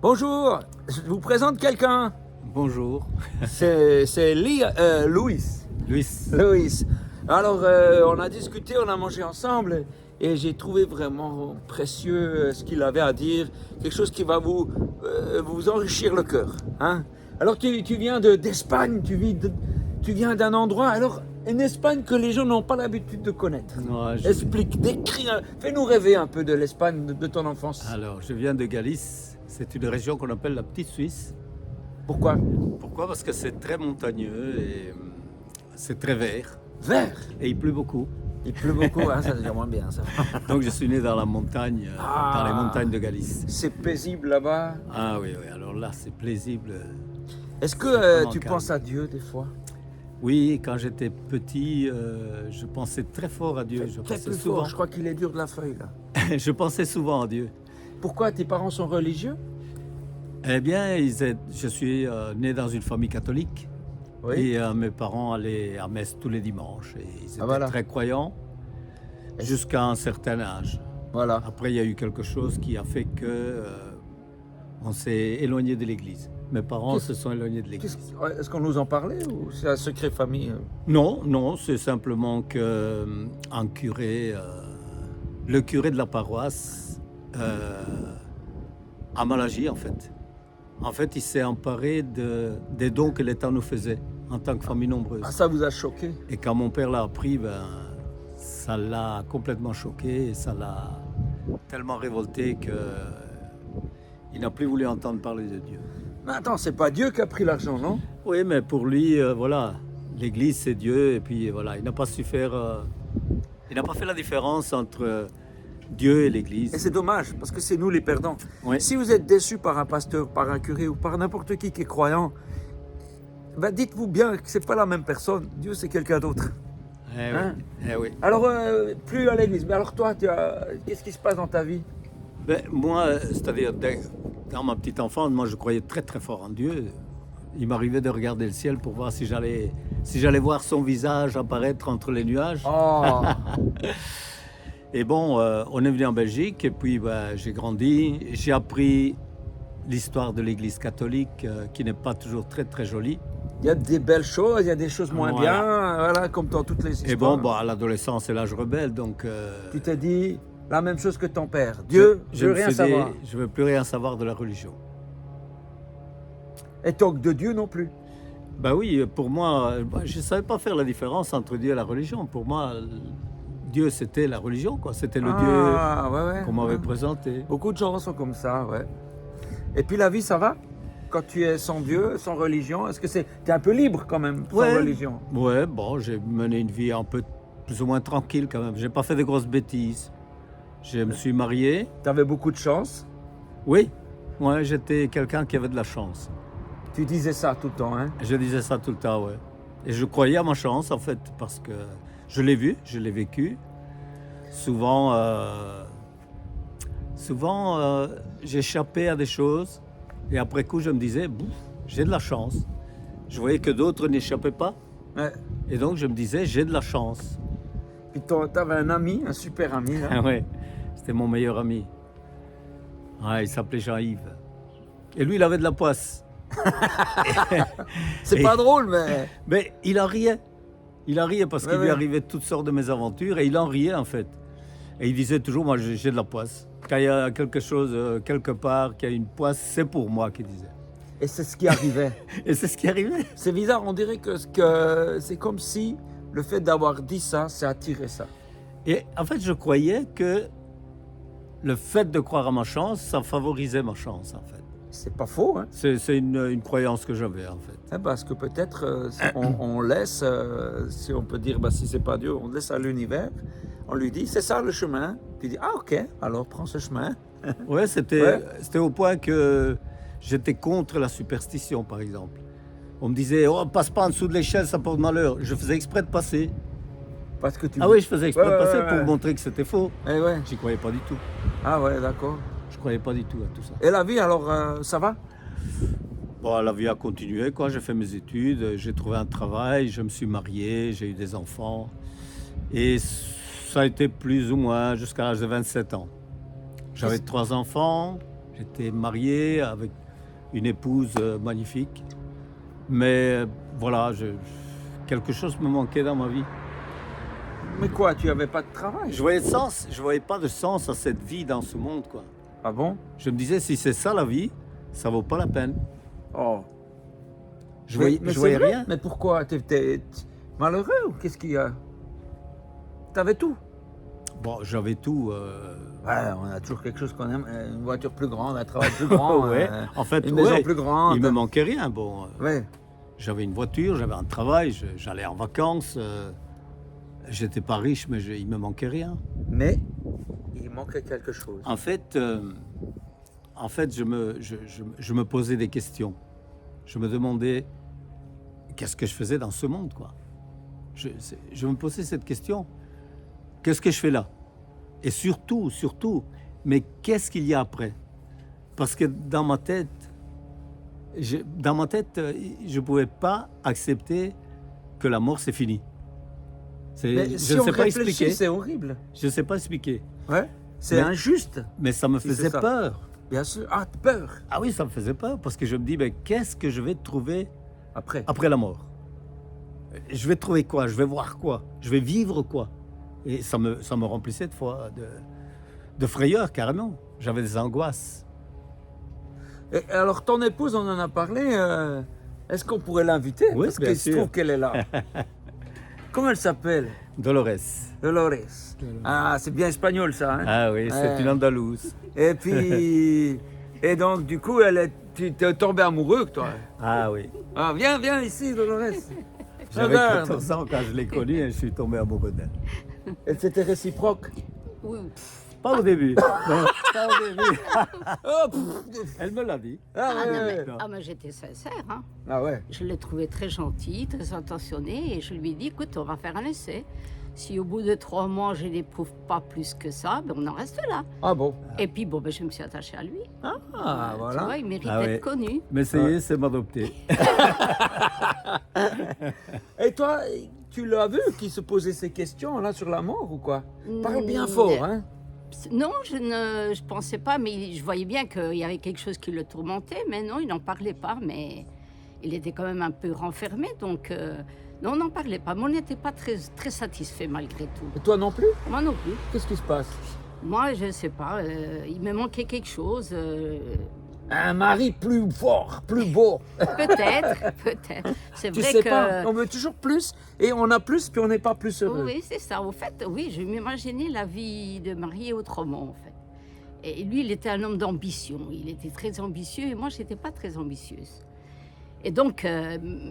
Bonjour, je vous présente quelqu'un. Bonjour, C'est Louis. Luis. Louis. Alors, on a discuté, on a mangé ensemble et j'ai trouvé vraiment précieux ce qu'il avait à dire. Quelque chose qui va vous enrichir le cœur. Hein? Alors, tu viens d'Espagne, tu viens d'un endroit. Alors, une Espagne que les gens n'ont pas l'habitude de connaître. Non, Explique, décris, fais-nous rêver un peu de l'Espagne de ton enfance. Alors, je viens de Galice. C'est une région qu'on appelle la Petite Suisse. Pourquoi? Pourquoi? Parce que c'est très montagneux et c'est très vert. Vert. Et il pleut beaucoup. Il pleut beaucoup, hein, ça devient moins bien ça. Donc, je suis né dans la montagne, dans les montagnes de Galice. C'est paisible là-bas. Ah oui, oui. Alors là, c'est paisible. Est-ce que vraiment tu calme. penses à Dieu des fois? Oui, quand j'étais petit, je pensais très fort à Dieu. Je Très pensais plus souvent. fort, je crois qu'il est dur de la feuille là. Je pensais souvent à Dieu. Pourquoi tes parents sont religieux? Eh bien, je suis né dans une famille catholique. Oui. Et mes parents allaient à messe tous les dimanches. Et ils étaient voilà. très croyants jusqu'à un certain âge. Voilà. Après, il y a eu quelque chose qui a fait que on s'est éloigné de l'église. Mes parents Qu'est-ce- se sont éloignés de l'église. Est-ce qu'on nous en parlait ou c'est un secret famille? Non, non, c'est simplement que un curé, le curé de la paroisse, a mal agi en fait. En fait, il s'est emparé des dons que l'État nous faisait en tant que famille nombreuse. Ah, ça vous a choqué? Et quand mon père l'a appris, ben, ça l'a complètement choqué et ça l'a tellement révolté que il n'a plus voulu entendre parler de Dieu. Mais attends, c'est pas Dieu qui a pris l'argent, non? Oui, mais pour lui, voilà, l'Église c'est Dieu et puis voilà, il n'a pas su faire, il n'a pas fait la différence entre Dieu et Et l'Église. c'est dommage, parce que c'est nous les perdants. Oui. Si vous êtes déçus par un pasteur, par un curé ou par n'importe qui est croyant, ben dites-vous bien que c'est pas la même personne. Dieu, c'est quelqu'un d'autre. Eh Hein? oui, eh oui. Alors, plus à l'église. Mais alors toi, qu'est-ce qui se passe dans ta vie? Ben, moi, c'est-à-dire, dans ma petite enfance, moi je croyais très très fort en Dieu. Il m'arrivait de regarder le ciel pour voir si j'allais voir son visage apparaître entre les nuages. Oh, Et bon, on est venu en Belgique et puis ben, j'ai grandi. J'ai appris l'histoire de l'Église catholique qui n'est pas toujours très très jolie. il y a des belles choses, il y a des choses moins Voilà. bien, voilà, comme dans toutes les histoires. Et bon, à l'adolescence, c'est l'âge rebelle, donc Tu t'es dit la même chose que ton père. Dieu, je veux me rien suis dit, savoir. je veux plus rien savoir de la religion. Et donc de Dieu non plus. Ben oui, pour moi, je ne savais pas faire la différence entre Dieu et la religion. Pour moi, Dieu, c'était la religion, quoi. C'était le Ah, ouais, Dieu qu'on m'avait présenté. Beaucoup de gens sont comme ça, ouais. Et puis la vie, ça va? Quand tu es sans Dieu, sans religion, est-ce que t'es un peu libre quand même, sans Ouais. religion? Ouais, bon, j'ai mené une vie un peu plus ou moins tranquille quand même. J'ai pas fait de grosses bêtises. Je me suis marié. T'avais beaucoup de chance. Oui, moi, j'étais quelqu'un qui avait de la chance. Tu disais ça tout le temps, hein? Je disais ça tout le temps, ouais. Et je croyais à ma chance, en fait, parce que je l'ai vu, je l'ai vécu. Souvent, j'échappais à des choses. Et après coup, je me disais, bouf, j'ai de la chance. Je voyais que d'autres n'échappaient pas. Ouais. Et donc, je me disais, j'ai de la chance. Puis t'avais un ami, un super ami, là. Ah ouais, c'était mon meilleur ami. Ouais, il s'appelait Jean-Yves. Et lui, il avait de la poisse. C'est Et- pas drôle, mais... Mais il en riait. Il en riait parce Ouais, qu'il lui ouais. arrivait toutes sortes de mésaventures et il en riait en fait. Et il disait toujours, moi j'ai de la poisse. Quand il y a quelque chose, quelque part, qu'il y a une poisse, c'est pour moi, qu'il disait. Et c'est ce qui arrivait. Et c'est ce qui arrivait. C'est bizarre, on dirait que c'est comme si le fait d'avoir dit ça, c'est attiré ça. Et en fait, je croyais que le fait de croire à ma chance, ça favorisait ma chance en fait. C'est pas faux, hein? C'est une croyance que j'avais en fait. Parce que peut-être on laisse, si on peut dire, si c'est pas Dieu, on laisse à l'univers, on lui dit, c'est ça le chemin. Puis il dit, ah ok, alors prends ce chemin. Ouais, c'était au point que j'étais contre la superstition, par exemple. On me disait, oh, passe pas en dessous de l'échelle, ça porte malheur. Je faisais exprès de passer. Parce que tu... Ah oui, je faisais exprès Ouais, de ouais, passer ouais, pour ouais. montrer que c'était faux. Eh ouais. J'y croyais pas du tout. Ah ouais, d'accord. Je croyais pas du tout à tout ça. Et la vie, alors, ça va? Bon, la vie a continué, quoi. J'ai fait mes études, j'ai trouvé un travail, je me suis marié, j'ai eu des enfants. Et ça a été plus ou moins jusqu'à l'âge de 27 ans. J'avais 3 enfants, J'étais marié avec une épouse magnifique. Mais voilà, quelque chose me manquait dans ma vie. Mais quoi, tu avais pas de travail? Je voyais pas de sens à cette vie dans ce monde, quoi. Ah bon? Je me disais, si c'est ça la vie, ça vaut pas la peine. Oh. Je Mais voyais c'est vrai? rien. Mais pourquoi? T'es malheureux ou qu'est-ce qu'il y a? T'avais tout? Bon, j'avais tout. Ouais, on a toujours quelque chose qu'on aime. Une voiture plus grande, un travail plus grand, Ouais. En fait, une maison ouais, plus grande. il me manquait rien. Bon, Ouais. j'avais une voiture, j'avais un travail, j'allais en vacances. J'étais pas riche, mais il me manquait rien. Mais il manquait quelque chose. En fait, je me posais des questions. Je me demandais qu'est-ce que je faisais dans ce monde, quoi. Je me posais cette question. Qu'est-ce que je fais là? Et surtout, mais qu'est-ce qu'il y a après? Parce que dans ma tête, je ne pouvais pas accepter que la mort, c'est fini. Mais Je si ne on sais pas réfléchit, expliquer. c'est horrible. Je ne sais pas expliquer. Ouais. C'est Mais- injuste. Mais ça me Si c'est faisait ça. peur. Bien sûr. Ah, peur. Ah oui, ça me faisait peur parce que je me dis, mais qu'est-ce que je vais trouver Après. après la mort? Je vais trouver quoi? Je vais voir quoi? Je vais vivre quoi? Et ça me remplissait de fois de frayeur, carrément. J'avais des angoisses. Et alors, ton épouse, on en a parlé. Est-ce qu'on pourrait l'inviter? Oui, Parce bien qu'il se sûr. trouve qu'elle est là. Comment elle s'appelle? Dolores. Dolores. Ah, c'est bien espagnol, ça. Hein? Ah oui, c'est Ouais. une Andalouse. Et puis... Et donc, du coup, tu t'es tombé amoureux, toi. Ah oui. Ah, viens ici, Dolores. J'avais Regarde. 14 ans quand je l'ai connue et je suis tombé amoureux d'elle. Et c'était réciproque. Oui. Pas au début. Non, pas au début. Oh, pff. Elle me l'a dit. Ah, Ah, ouais, non, ouais. mais, mais j'étais sincère. Hein. Ah ouais. Je l'ai trouvé très gentil, très attentionné, et je lui ai dit, écoute, on va faire un essai. Si au bout de 3 mois, je n'éprouve pas plus que ça, ben on en reste là. Ah bon. Et puis, bon, ben, je me suis attachée à lui. Ah, Tu voilà. vois, il mérite Ah ouais. d'être connu. Mais ça y est, c'est m'adopter. Et toi, tu l'as vu qui se posait ces questions là sur la mort ou quoi? Parle bien Mm, fort, hein. Non, je ne pensais pas, mais je voyais bien qu'il y avait quelque chose qui le tourmentait, mais non, il n'en parlait pas, mais il était quand même un peu renfermé, donc non, on n'en parlait pas. Mais on n'était pas très, très satisfait malgré tout. Et toi non plus? Moi non plus. Qu'est-ce qui se passe? Moi, je ne sais pas, il me manquait quelque chose. Un mari plus fort, plus beau. Peut-être, peut-être. C'est Tu vrai sais que... pas, on veut toujours plus et on a plus puis on n'est pas plus heureux. Oui, c'est ça. Au fait, oui, je m'imaginais la vie de mariée autrement, en fait. Et lui, il était un homme d'ambition. Il était très ambitieux et moi, je n'étais pas très ambitieuse. Et donc,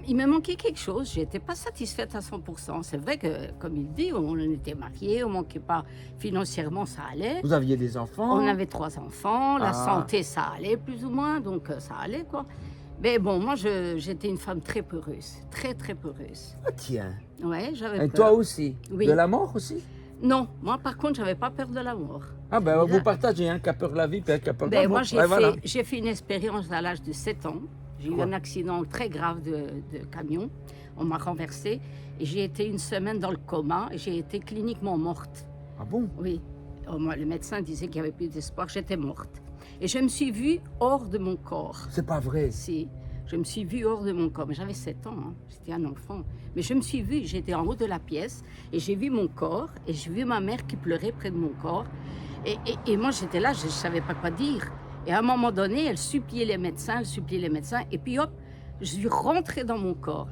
il me manquait quelque chose. Je n'étais pas satisfaite à 100%. C'est vrai que, comme il dit, on était mariés, on ne manquait pas financièrement, ça allait. Vous aviez des enfants? On avait 3 enfants, la Ah. santé, ça allait plus ou moins, donc ça allait, quoi. Mais bon, moi, j'étais une femme très peureuse, très, très peureuse. Ah, tiens. Ouais, j'avais Et peur. toi aussi? Oui. De la mort aussi? Non, moi, par contre, j'avais pas peur de la mort. Ah ben Là- vous partagez, un qui a peur de la vie puis un qui a peur de la Ben, mort. moi, j'ai Ouais, fait, voilà. j'ai fait une expérience à l'âge de 7 ans. J'ai eu Quoi? un accident très grave de camion. On m'a renversée et j'ai été une semaine dans le coma et j'ai été cliniquement morte. Ah bon? Oui. Moi, le médecin disait qu'il n'y avait plus d'espoir, j'étais morte. Et je me suis vue hors de mon corps. C'est pas vrai. Si, je me suis vue hors de mon corps. Mais j'avais 7 ans, hein. J'étais un enfant. Mais je me suis vue, j'étais en haut de la pièce et j'ai vu mon corps et j'ai vu ma mère qui pleurait près de mon corps. Et moi, j'étais là, je ne savais pas quoi dire. Et à un moment donné, elle suppliait les médecins, et puis hop, je suis rentrée dans mon corps.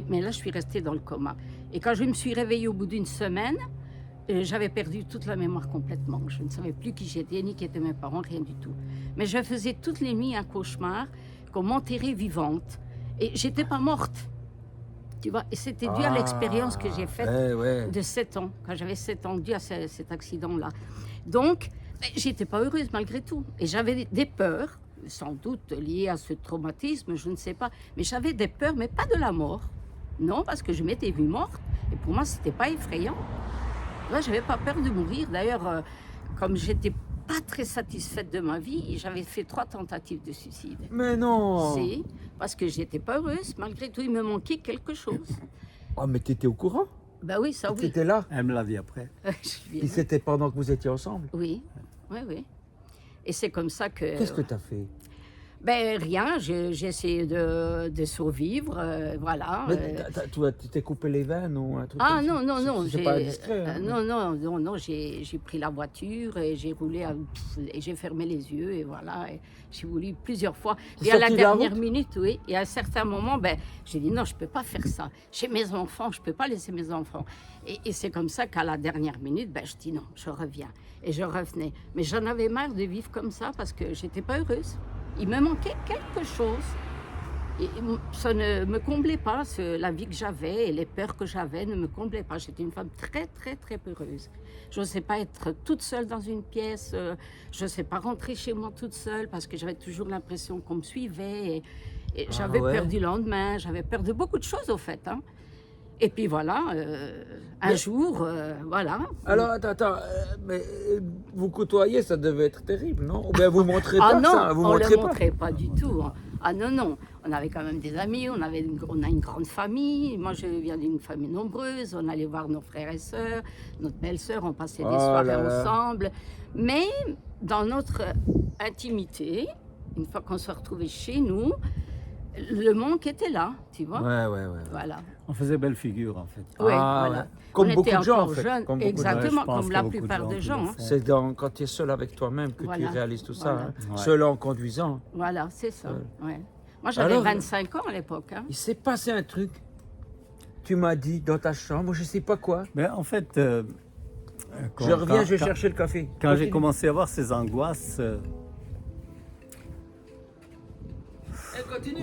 Mais là, je suis restée dans le coma. Et quand je me suis réveillée au bout d'une semaine, j'avais perdu toute la mémoire complètement. Je ne savais plus qui j'étais, ni qui étaient mes parents, rien du tout. Mais je faisais toutes les nuits un cauchemar qu'on m'enterrait vivante. Et j'étais pas morte. Tu vois, et c'était dû à l'expérience que j'ai faite ouais. de 7 ans, quand j'avais 7 ans, dû à cet accident-là. Donc, j'étais pas heureuse malgré tout. Et j'avais des peurs, sans doute liées à ce traumatisme, je ne sais pas. Mais j'avais des peurs, mais pas de la mort. Non, parce que je m'étais vue morte. Et pour moi, c'était pas effrayant. Moi, j'avais pas peur de mourir. D'ailleurs, comme j'étais pas très satisfaite de ma vie, j'avais fait 3 tentatives de suicide. Mais non. Si, parce que j'étais pas heureuse. Malgré tout, il me manquait quelque chose. Oh mais t'étais au courant? Ben oui, ça oui. T'étais là? Elle me l'a dit après. Je lui ai Et dit. c'était pendant que vous étiez ensemble? Oui, oui, oui. Et c'est comme ça que... Qu'est-ce que tu as fait? Ben rien, j'ai essayé de survivre, voilà. Mais tu t'es coupé les veines ou un truc Ah comme ça? non, non, non, C'est pas discret. Hein? non, j'ai pris la voiture et j'ai roulé et j'ai fermé les yeux et voilà. Et j'ai voulu plusieurs fois. C'est Et à la sorti de la dernière route? minute, oui. Et à un certain moment, ben, j'ai dit non, je peux pas faire ça. J'ai mes enfants, je peux pas laisser mes enfants. Et c'est comme ça qu'à la dernière minute, ben, je dis non, je reviens. Et je revenais. Mais j'en avais marre de vivre comme ça parce que j'étais pas heureuse. Il me manquait quelque chose. Et ça ne me comblait pas, la vie que j'avais et les peurs que j'avais ne me comblaient pas. J'étais une femme très, très, très peureuse. Je n'osais pas être toute seule dans une pièce, je n'osais pas rentrer chez moi toute seule parce que j'avais toujours l'impression qu'on me suivait. Et j'avais peur du lendemain, j'avais peur de beaucoup de choses au fait. Hein. Et puis voilà, un jour, voilà. Alors, attends, mais vous côtoyez, ça devait être terrible, non? Ou bien vous montrez Ah pas non, ça? Vous on ne montrez le pas? montrait pas du tout. Ah non, non. On avait quand même des amis, on a une grande famille. Moi, je viens d'une famille nombreuse. On allait voir nos frères et sœurs, notre belle-sœur, on passait des soirées ensemble. Mais dans notre intimité, une fois qu'on se retrouvait chez nous, le manque était là, tu vois. Ouais. Voilà. On faisait belle figure, en fait. Oui, Ah, voilà. ouais. Comme On beaucoup était de gens, en encore fait. jeunes, Comme beaucoup de gens. exactement, Ouais, je pense comme qu'il y la a beaucoup de plupart gens des qui gens. le hein. font. C'est quand tu es seul avec toi-même que Voilà. tu réalises tout ça. Voilà. Hein. Ouais. Seul en conduisant. Voilà, c'est ça. Ouais. Ouais. Moi, j'avais Alors, 25 ans à l'époque. Hein. Il s'est passé un truc. Tu m'as dit dans ta chambre, je sais pas quoi. Mais en fait, Je reviens, je vais chercher le café. Quand j'ai Continue. commencé à avoir ces angoisses,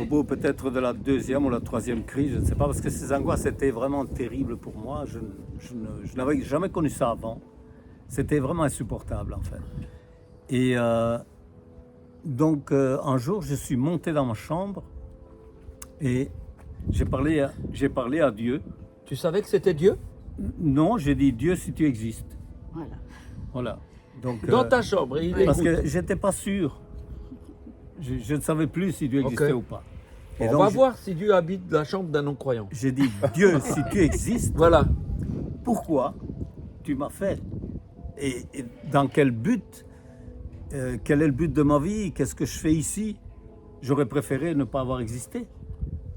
au bout peut-être de la deuxième ou la troisième crise, je ne sais pas, parce que ces angoisses étaient vraiment terribles pour moi. Je n'avais jamais connu ça avant. C'était vraiment insupportable, en fait. Et donc, un jour, je suis monté dans ma chambre et j'ai parlé à Dieu. Tu savais que c'était Dieu? Non, j'ai dit, Dieu, si tu existes. Voilà. Voilà. Donc, Dans ta chambre. Il parce écoute. que j'étais pas sûr. Je ne savais plus si Dieu existait Ok. ou pas. Et On donc, va voir si Dieu habite la chambre d'un non-croyant. j'ai dit, Dieu, si tu existes, Voilà. pourquoi tu m'as fait? Et dans quel but? Quel est le but de ma vie? Qu'est-ce que je fais ici? J'aurais préféré ne pas avoir existé.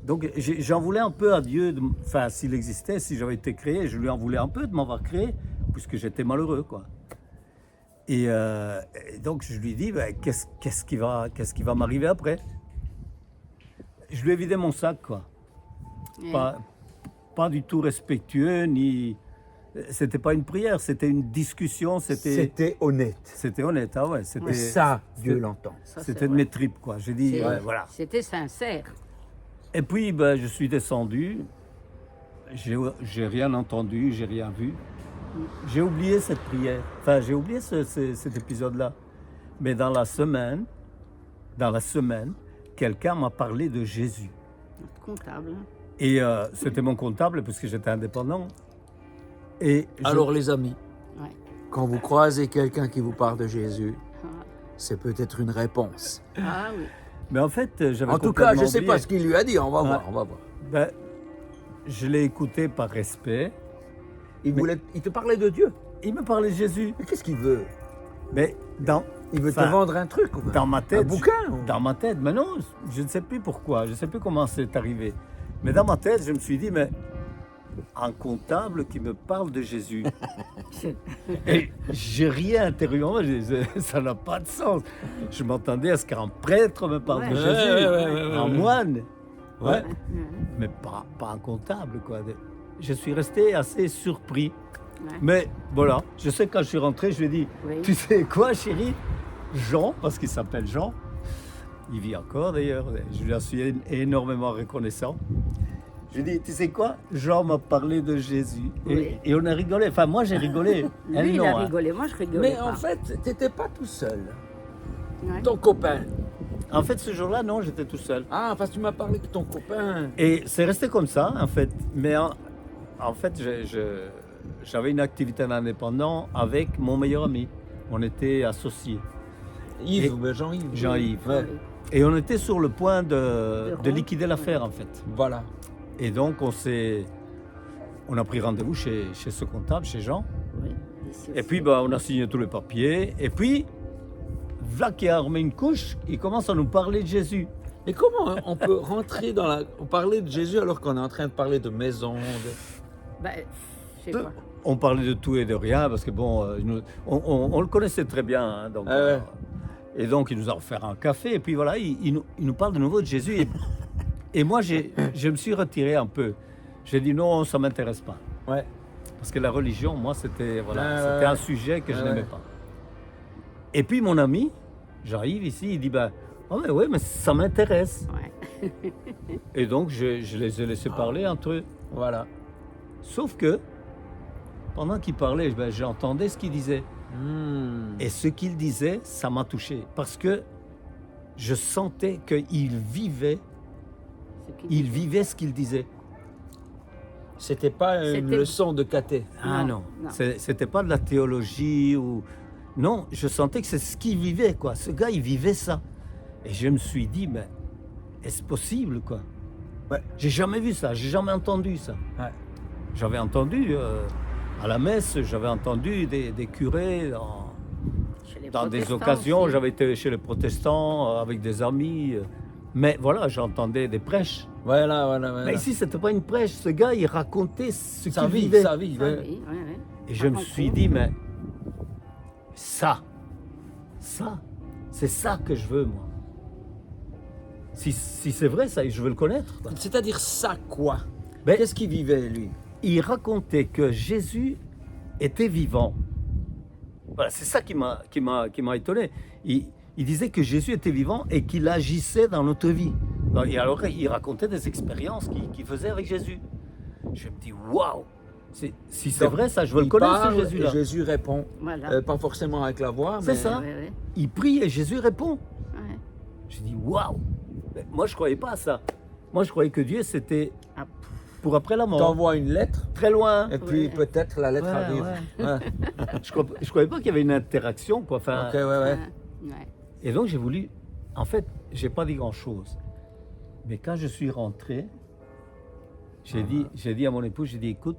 Donc j'en voulais un peu à Dieu, enfin s'il existait, si j'avais été créé, je lui en voulais un peu de m'avoir créé, puisque j'étais malheureux, quoi. Et donc je lui dis, ben, qu'est-ce qui va m'arriver après? Je lui ai vidé mon sac, quoi. Et- Pas du tout respectueux, ni... C'était pas une prière, c'était une discussion, C'était honnête. c'était honnête, ah ouais, Et c'était... ça, Dieu c'était- l'entend. ça, c'est C'était de vrai. mes tripes, quoi. J'ai dit, C'est- voilà. C'était sincère. Et puis, ben, je suis descendu. J'ai rien entendu, j'ai rien vu. J'ai oublié cette prière. Enfin, j'ai oublié cet épisode-là. Mais dans la semaine, quelqu'un m'a parlé de Jésus. Notre comptable. hein. Et c'était mon comptable, parce que j'étais indépendant. Et Alors les amis, Ouais. quand vous croisez quelqu'un qui vous parle de Jésus, Ah. c'est peut-être une réponse. Ah oui. mais en fait, j'avais En tout cas, je ne sais complètement pas ce qu'il lui a dit. On va Ouais. voir, on va voir. Ben, je l'ai écouté par respect. Il te parlait de Dieu. Il me parlait de Jésus. Mais qu'est-ce qu'il veut? Mais Il veut te Enfin, vendre un truc ou pas? dans ma tête, Un bouquin ou- dans ma tête, mais non, je ne sais plus pourquoi, je ne sais plus comment c'est arrivé. Mais dans ma tête, je me suis dit, mais un comptable qui me parle de Jésus. Et j'ai rien intérieurement, ça n'a pas de sens. Je m'attendais à ce qu'un prêtre me parle de Ouais. Jésus, Ouais. un moine, Ouais. mais pas un comptable, quoi. Je suis resté assez surpris. Ouais. Mais voilà, je sais que quand je suis rentré, je lui ai dit, Oui. tu sais quoi, chérie? Jean, parce qu'il s'appelle Jean, il vit encore d'ailleurs, je lui en suis énormément reconnaissant. Je lui ai dit, tu sais quoi? Jean m'a parlé de Jésus. Oui. Et on a rigolé, enfin moi j'ai rigolé. Elle, Lui, il non, a hein. rigolé. Moi, je rigolais Mais pas. en fait, tu n'étais pas tout seul. Ouais. Ton copain. En fait, ce jour-là, non, j'étais tout seul. Ah, parce que tu m'as parlé de ton copain. Et c'est resté comme ça, en fait. Mais en fait, j'avais une activité indépendante avec mon meilleur ami. On était associés, Yves, Et- ben Jean-Yves. Jean-Yves. Ouais. Et on était sur le point de rompre, liquider l'affaire, en fait. Voilà. Et donc, on a pris rendez-vous chez ce comptable, chez Jean. Oui, ici Et aussi. puis, bah, on a signé tous les papiers. Et puis, voilà qui a remis une couche, il commence à nous parler de Jésus. Mais comment on peut rentrer dans la... On parlait de Jésus alors qu'on est en train de parler de maison, Ben, je sais pas. On parlait de tout et de rien, parce que bon, on le connaissait très bien. Hein, donc, ouais. et donc, il nous a offert un café, et puis voilà, il nous parle de nouveau de Jésus. Et moi, je me suis retiré un peu. J'ai dit non, ça ne m'intéresse pas. Ouais. Parce que la religion, moi, c'était Ouais. un sujet que je Ouais. n'aimais pas. Et puis mon ami, j'arrive ici, il dit, ben, oh, mais ça m'intéresse. Ouais. Et donc, je les ai laissés parler entre eux. Voilà. Sauf que, pendant qu'il parlait, ben, j'entendais ce qu'il disait. Et ce qu'il disait, ça m'a touché. Parce que je sentais qu'il vivait, ce qu'il disait. C'était pas une C'était- leçon de caté. Ah Non, non, non. C'était pas de la théologie ou... Non, je sentais que c'est ce qu'il vivait, quoi. Ce gars, il vivait ça. Et je me suis dit, mais est-ce possible, quoi? Ouais. J'ai jamais vu ça, j'ai jamais entendu ça. Ouais. J'avais entendu à la messe, j'avais entendu des curés Chez les dans des protestants occasions, aussi. j'avais été chez les protestants avec des amis. Mais voilà, j'entendais des prêches. Voilà. Mais ici, c'était pas une prêche. Ce gars, il racontait ce sa qu'il vie, vivait. sa vie. Ah ouais. oui, ouais. Et je me suis dit, mais ça, c'est ça que je veux, moi. Si c'est vrai, ça, je veux le connaître, quoi. C'est-à-dire ça quoi? Ben, Qu'est-ce qu'il vivait lui? il racontait que Jésus était vivant. Voilà, c'est ça qui m'a étonné. Il disait que Jésus était vivant et qu'il agissait dans notre vie. Et alors, il racontait des expériences qu'il faisait avec Jésus. Je me dis, waouh! Si c'est Donc, vrai, ça, je veux le Il connaître, parle ce Jésus-là. et Jésus répond. Voilà. Pas forcément avec la voix, C'est mais... ça. Ouais. Il prie et Jésus répond. Ouais. Je dis, waouh! Mais moi, je ne croyais pas à ça. Moi, je croyais que Dieu, c'était Ah, pour après la mort. T'envoies une lettre Très loin. et puis Ouais. peut-être la lettre Ouais, arrive. ouais. Ouais. Je croyais pas qu'il y avait une interaction, quoi. Enfin, Ok, ouais. ouais. Et donc, j'ai voulu... En fait, j'ai pas dit grand-chose. Mais quand je suis rentré, j'ai dit à mon épouse, j'ai dit, écoute,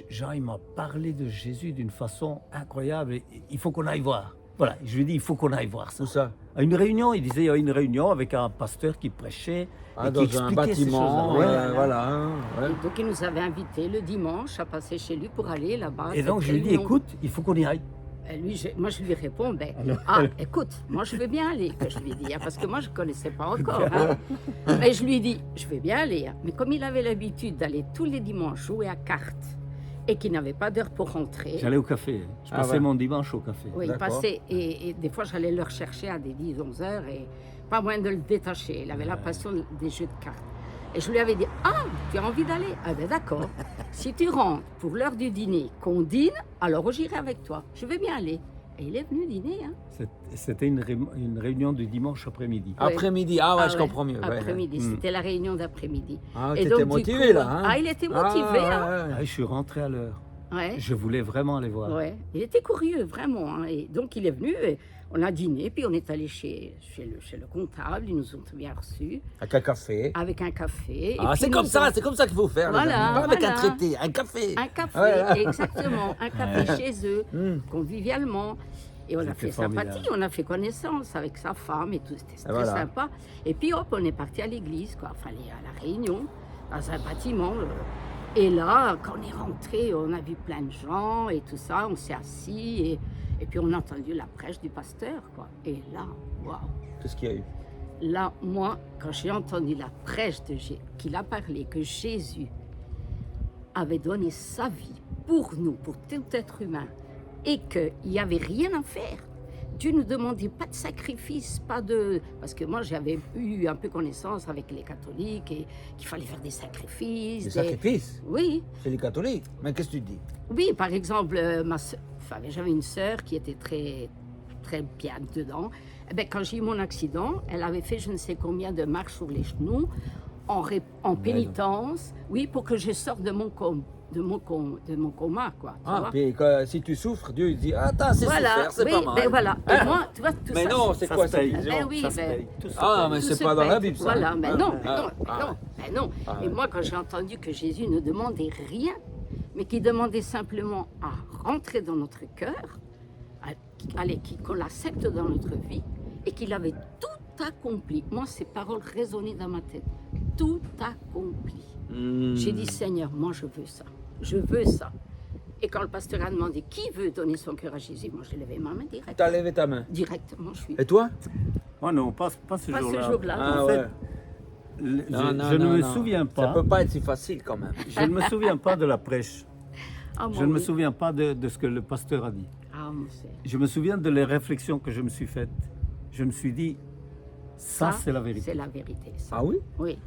Jean, il m'a parlé de Jésus d'une façon incroyable. Et il faut qu'on aille voir. Voilà, je lui ai dit, il faut qu'on aille voir ça. Où ça? À une réunion, il disait, il y a une réunion avec un pasteur qui prêchait et qui Dans un expliquait ces bâtiment, choses-là. Ouais. voilà. hein, ouais. Et donc il nous avait invités le dimanche à passer chez lui pour aller là-bas. à Et donc, cette je lui ai dit, réunion. écoute, il faut qu'on y aille. Et lui, moi, je lui réponds, écoute, moi, je veux bien aller, que je lui ai dit, hein, parce que moi, je ne connaissais pas encore. Hein. Mais je lui ai dit, je vais bien aller. Hein. Mais comme il avait l'habitude d'aller tous les dimanches jouer à cartes et qu'il n'avait pas d'heure pour rentrer, J'allais au café. Je Ah passais ouais. mon dimanche au café. oui, il D'accord. passait, et des fois, j'allais le rechercher à des 10, 11 heures, et pas moyen de le détacher. Il avait la passion des jeux de cartes. Et je lui avais dit, ah, tu as envie d'aller? Ah ben d'accord. Si tu rentres pour l'heure du dîner, qu'on dîne, alors j'irai avec toi. Je vais bien aller. Et il est venu dîner. Hein. C'était une réunion du dimanche après-midi. Ouais. Après-midi, je comprends mieux. ouais. Après-midi, Mm. c'était la réunion d'après-midi. Ah, Et t'étais donc, du motivé coup, là. Hein? Ah, il était motivé. hein. Ah, je suis rentré à l'heure. Ouais. Je voulais vraiment aller voir. Ouais. Il était curieux, vraiment. Hein. Et donc, il est venu, et on a dîné, puis on est allé chez le comptable. Ils nous ont très bien reçus, Avec un café. avec un café. et Ah, puis c'est ils comme nous ça, ont- c'est comme ça qu'il faut faire. les Voilà, amis. Pas avec un voilà. traité, un café. Un café, Voilà. exactement. Un café chez eux, Mm. convivialement. Et on a C'était fait formidable. sympathie, on a fait connaissance avec sa femme et tout, c'était très voilà. sympa. Et puis hop, on est parti à l'église, quoi, enfin à la réunion, dans un bâtiment. Et là, quand on est rentré, on a vu plein de gens et tout ça, on s'est assis et puis on a entendu la prêche du pasteur, quoi. Et là, waouh! Qu'est-ce qu'il y a eu? Là, moi, quand j'ai entendu la prêche qu'il a parlé, que Jésus avait donné sa vie pour nous, pour tout être humain, et qu'il n'y avait rien à faire. Dieu ne demandait pas de sacrifice, pas de... Parce que moi, j'avais eu un peu connaissance avec les catholiques et qu'il fallait faire des sacrifices. Des sacrifices? Oui, C'est les catholiques. Mais qu'est-ce que tu dis? oui, par exemple, j'avais une sœur qui était très, très bien dedans. Eh ben, quand j'ai eu mon accident, elle avait fait je ne sais combien de marches sur les genoux en pénitence, oui, pour que je sorte de mon coma, quoi. tu vois. Puis si tu souffres, Dieu il dit attends, c'est Voilà, souffert, c'est oui, pas mal. ben voilà. Et Hein? moi, tu vois, tout Mais ça, non, c'est Ça quoi se cette paye. vision? Ben oui, Ça se ben- paye. Tout se Ah, paye. mais tout c'est se pas dans paye. la Bible, ça. Voilà, mais non, Ah, mais non, mais non. Ah, Et moi, quand j'ai entendu que Jésus ne demandait rien, mais qu'il demandait simplement à rentrer dans notre cœur, qu'on l'accepte dans notre vie et qu'il avait tout accompli. Moi, ces paroles résonnaient dans ma tête. Tout accompli. J'ai dit, Seigneur, moi je veux ça. Je veux ça. Et quand le pasteur a demandé qui veut donner son cœur à Jésus, moi j'ai levé ma main direct. T'as levé ta main. Directement, je suis. Et toi? Moi non, pas ce Pas ce jour-là. jour-là. Ah En fait, ouais. je ne me souviens Ça pas. peut pas être si facile quand même. Je ne me souviens pas de la prêche. Ah, moi, Je ne me oui. souviens pas de ce que le pasteur a dit. Ah, mon Seigneur. Je me souviens de les réflexions que je me suis faites. Je me suis dit, ça c'est la vérité. C'est la vérité. Ça. Ah oui? Oui.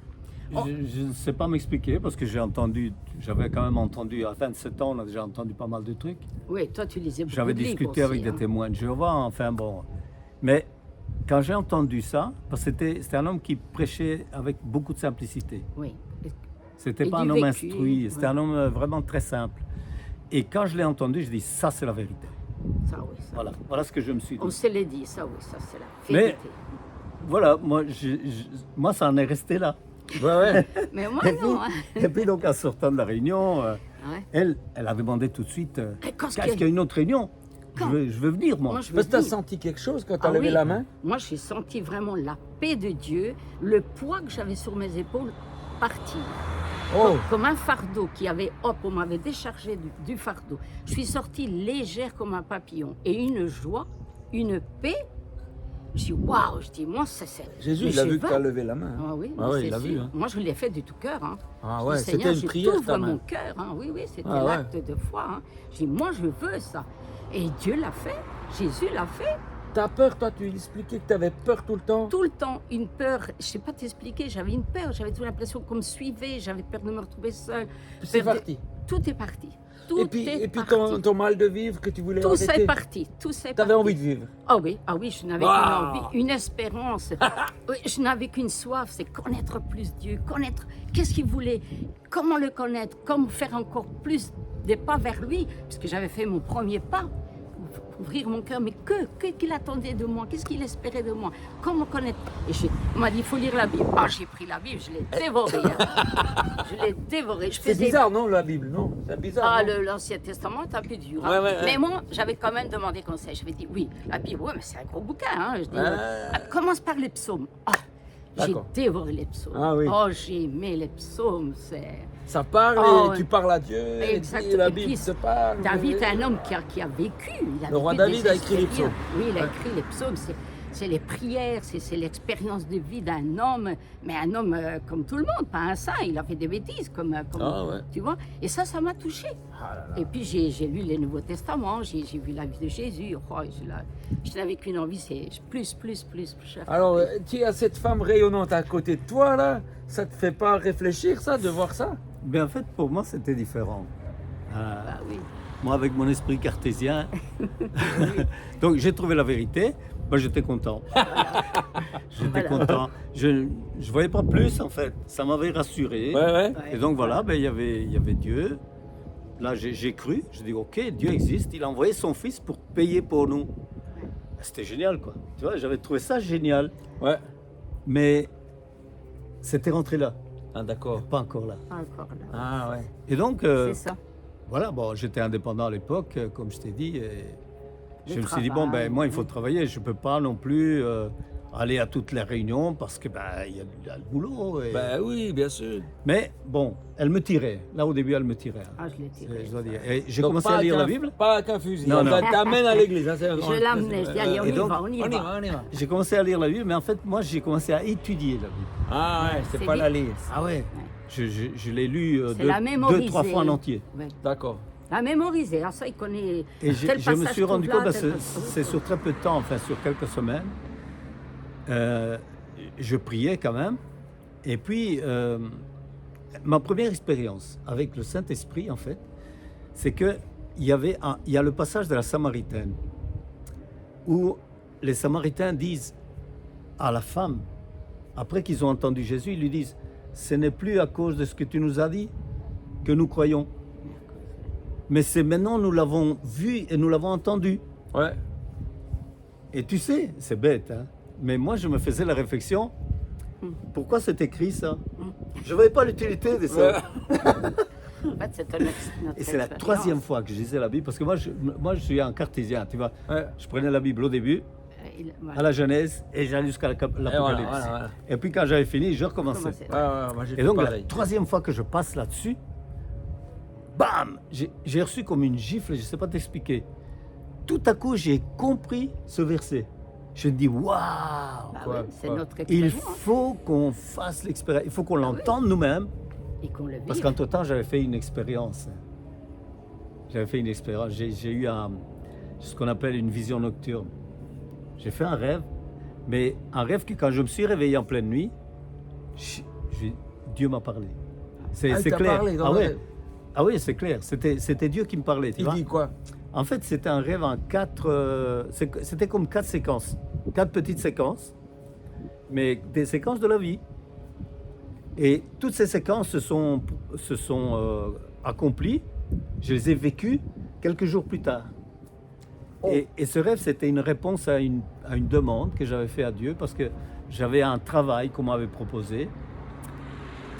Je ne sais pas m'expliquer parce que j'avais quand même entendu, à 27 ans, on a déjà entendu pas mal de trucs. Oui, toi tu lisais beaucoup J'avais de livres discuté avec aussi, des hein. témoins de Jéhovah, enfin bon. Mais quand j'ai entendu ça, parce que c'était un homme qui prêchait avec beaucoup de simplicité. Oui. C'était Et pas du un homme vécu, instruit, c'était ouais. un homme vraiment très simple. Et quand je l'ai entendu, je dis ça c'est la vérité. Ça, oui. Ça. Voilà ce que je me suis dit. On se l'est dit, ça, oui, ça c'est la Mais- vérité. Voilà, moi ça en est resté là. Ouais, ouais. Mais moi, Et puis, non. Hein. et puis donc en sortant de la réunion, Ouais. elle a demandé tout de suite, Et quand est-ce qu'il y a une autre réunion Quand je veux venir moi. Moi, je veux Parce que t'as dire, senti quelque chose quand t'as Ah levé oui. la main? Moi, j'ai senti vraiment la paix de Dieu, le poids que j'avais sur mes épaules partir. Oh! Comme un fardeau qui avait, hop, on m'avait déchargé du fardeau. Je suis sortie légère comme un papillon et une joie, une paix. Je dis, waouh, je dis, moi, c'est. Jésus, mais il a j'ai vu que vingt- t'as levé la main. Ah oui, Ah mais ouais, c'est il a vu, sûr. hein. Moi, je l'ai fait de tout cœur. Hein. Ah Je ouais, dis, c'était Seigneur, une je prière, ta t'ouvre main. mon cœur. Hein. Oui, oui, c'était Ah ouais. l'acte de foi. Hein. Je dis, moi, je veux ça. Et Dieu l'a fait. Jésus l'a fait. T'as peur, toi, tu expliquais que t'avais peur tout le temps? Tout le temps, une peur. Je ne sais pas t'expliquer. J'avais une peur. J'avais toujours l'impression qu'on me suivait. J'avais peur de me retrouver seule. C'est Peur de- parti. Tout est parti. Tout Et puis est ton, parti. ton mal de vivre que tu voulais Tout arrêter. c'est parti. Tout c'est T'avais parti. envie de vivre. Ah oui, je n'avais Waouh. qu'une envie, une espérance. Oui, je n'avais qu'une soif, c'est connaître plus Dieu, connaître qu'est-ce qu'il voulait, comment le connaître, comment faire encore plus des pas vers lui, puisque j'avais fait mon premier pas, ouvrir mon cœur, mais qu'il attendait de moi, qu'est-ce qu'il espérait de moi, comment connaître. Et on m'a dit, il faut lire la Bible. Ah, j'ai pris la Bible, je l'ai dévorée. Hein. Je l'ai dévorée. Je C'est faisais bizarre, non, la Bible, non? C'est bizarre. ah, non? l'Ancien Testament est un peu dur. Hein. Ouais, ouais, ouais. Mais moi, j'avais quand même demandé conseil. J'avais dit, oui, la Bible, ouais, mais c'est un gros bouquin. Hein. Je dis, commence par les psaumes. Ah, j'ai D'accord. dévoré les psaumes. Ah oui. Oh, j'ai aimé les psaumes. Ça parle Oh, et ouais. tu parles à Dieu. Exact. Et la Et Bible puis, te parle. David est un homme qui a vécu. Il a Le roi vécu David des a écrit les expériences. psaumes. Oui, il a Ouais. écrit les psaumes. C'est les prières, c'est l'expérience de vie d'un homme, mais un homme comme tout le monde, pas un saint. Il a fait des bêtises, comme Ah ouais. tu vois. Et ça m'a touché. Ah là là. Et puis j'ai lu les Nouveaux Testaments, j'ai vu la vie de Jésus. Oh, je n'avais qu'une envie, c'est plus. Cher. Alors, tu as cette femme rayonnante à côté de toi, là. Ça te fait pas réfléchir, ça, de voir ça? Mais en fait, pour moi, c'était différent. Ah oui. Moi, avec mon esprit cartésien, donc j'ai trouvé la vérité. Moi, j'étais content. J'étais Voilà. content. Je voyais pas plus, en fait. Ça m'avait rassuré. Ouais, ouais. Et donc voilà, ben, il y avait Dieu. Là, j'ai cru. Je dis, ok, Dieu existe. Il a envoyé son Fils pour payer pour nous. C'était génial, quoi. Tu vois, j'avais trouvé ça génial. Ouais. Mais c'était rentré là, Ah, d'accord. pas encore là. Pas encore là. Ah, ouais. Et donc, C'est ça. voilà, bon, j'étais indépendant à l'époque, comme je t'ai dit. Et je Le me suis dit, bon, travail, ben, moi, il faut oui. travailler. Je ne peux pas non plus aller à toutes les réunions parce que ben, il y a le boulot. Et- Ben oui, bien sûr. Mais bon, elle me tirait. Là, au début, elle me tirait. hein. Ah, je l'ai tiré. Je dois dire. Et j'ai Donc, commencé pas à lire qu'un- la Bible. Pas qu'un fusil. Non, On non. t'amène à l'église. Hein, Je l'amenais, je dis, allez, on Et y donc, va, on y On y va. va, on y va. J'ai commencé à lire la Bible, mais en fait, moi, j'ai commencé à étudier la Bible. Ah, ouais, c'est C'est pas vite. la lire. Ah ouais. Je l'ai lu C'est la deux, mémoriser. 3 fois en entier. Ouais. D'accord. La mémoriser, alors ça, il connaît. Et tel je me passage suis rendu trouve compte, là, que tel c'est passage. sur très peu de temps, enfin sur quelques semaines, je priais quand même. Et puis, ma première expérience avec le Saint-Esprit, en fait, c'est qu'il y a le passage de la Samaritaine, où les Samaritains disent à la femme, après qu'ils ont entendu Jésus, ils lui disent, ce n'est plus à cause de ce que tu nous as dit que nous croyons. Mais c'est maintenant, nous l'avons vu et nous l'avons entendu. Ouais. Et tu sais, c'est bête, hein, mais moi, je me faisais la réflexion, pourquoi c'est écrit ça? Je ne voyais pas l'utilité de ça. En fait, c'est notre Et c'est la expérience. troisième fois que je lisais la Bible, parce que moi je suis un cartésien, tu vois. Ouais. Je prenais la Bible au début, Voilà. à la Genèse, et j'allais jusqu'à l'Apocalypse. Et voilà. Et puis quand j'avais fini, je recommençais. Commencer. Moi j'ai Et fait donc la pareil. troisième fois que je passe là-dessus, bam, j'ai reçu comme une gifle, je ne sais pas t'expliquer. Tout à coup, j'ai compris ce verset. Je me dis, waouh, Bah Quoi, oui, c'est quoi. notre il expérience. faut qu'on fasse l'expérience, il faut qu'on oui. l'entende nous-mêmes. Et qu'on le vive. Parce qu'entre-temps, j'avais fait une expérience. J'avais fait une expérience. J'ai eu ce qu'on appelle une vision nocturne. J'ai fait un rêve, mais un rêve que quand je me suis réveillé en pleine nuit, Dieu m'a parlé. C'est il t'a clair. parlé dans Ah le ouais. rêve. Ah oui, c'est clair. C'était Dieu qui me parlait. Tu Il vois? dit quoi? En fait, c'était un rêve en 4. C'était comme 4 séquences. 4 petites séquences, mais des séquences de la vie. Et toutes ces séquences se sont accomplies. Je les ai vécues quelques jours plus tard. Oh. Et ce rêve, c'était une réponse à une demande que j'avais faite à Dieu parce que j'avais un travail qu'on m'avait proposé.